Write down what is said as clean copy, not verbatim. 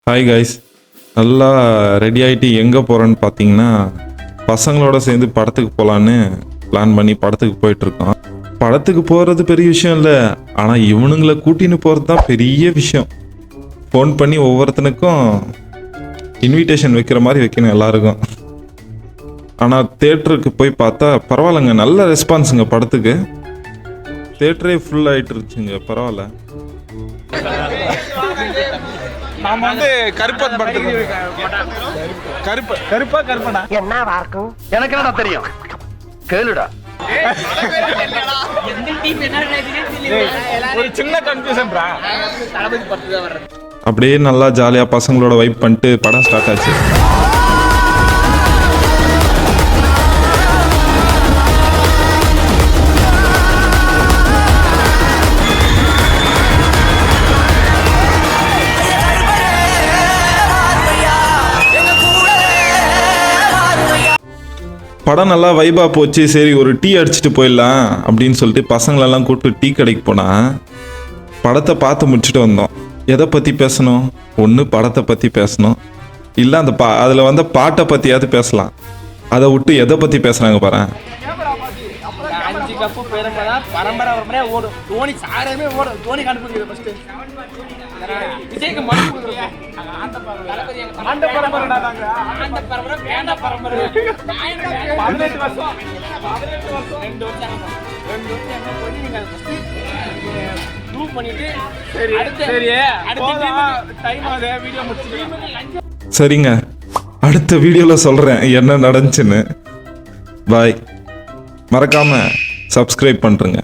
Hi guys, நல்லா ready ஆகிட்டு எங்கே போகிறேன்னு பார்த்தீங்கன்னா பசங்களோட சேர்ந்து படத்துக்கு போகலான்னு பிளான் பண்ணி படத்துக்கு போயிட்டுருக்கோம். படத்துக்கு போகிறது பெரிய விஷயம் இல்லை, ஆனால் இவனுங்களை கூட்டின்னு போகிறது தான் பெரிய விஷயம். ஃபோன் பண்ணி ஒவ்வொருத்தனுக்கும் இன்விடேஷன் வைக்கிற மாதிரி வைக்கணும் எல்லாருக்கும். ஆனால் தேட்டருக்கு போய் பார்த்தா பரவாயில்லைங்க, நல்ல ரெஸ்பான்ஸுங்க. படத்துக்கு தேட்டரே ஃபுல் ஆகிட்டு இருந்துச்சுங்க, பரவாயில்ல. நாம வந்து கருப்பன் படத்துக்கு கருப்பனா என்ன இருக்கும் எனக்கு என்னடா தெரியும் கேளுடா. ஒரு சின்ன கன்ஃபியூஷன்டா. அப்படியே நல்லா ஜாலியாக பசங்களோட வைப் பண்ணிட்டு படம் ஸ்டார்ட் ஆச்சு. படம் நல்லா வைபாக போச்சு. சரி ஒரு டீ அடிச்சுட்டு போயிடலாம் அப்படின்னு சொல்லிட்டு பசங்களெல்லாம் கூப்பிட்டு டீ கடைக்கு போனால் படத்தை பார்த்து முடிச்சுட்டு வந்தோம். எதை பற்றி பேசணும்? ஒன்று படத்தை பற்றி பேசணும், இல்லை அந்த அதில் வந்த பாட்டை பற்றியாவது பேசலாம். அதை விட்டு எதை பற்றி பேசுகிறாங்க பாரு. பரம்பரை ஓடும் தோனி சாரமே ஓடும். தோனி கண்டுபிடிக்கிறது ஃபர்ஸ்ட் விஜய்க்கு மனு கொடுக்குறோம். அந்த பரம்பரை 18 வருஷம் 2 வருஷம் ப்ரூவ் பண்ணிட்டு சரி அடுத்த டைம் ஆகுது வீடியோ முடிச்சிட்டு. சரிங்க, அடுத்த வீடியோவில் சொல்கிறேன் என்ன நடந்துச்சுன்னு. பாய். மறக்காமல் சப்ஸ்கிரைப் பண்ணுறேங்க.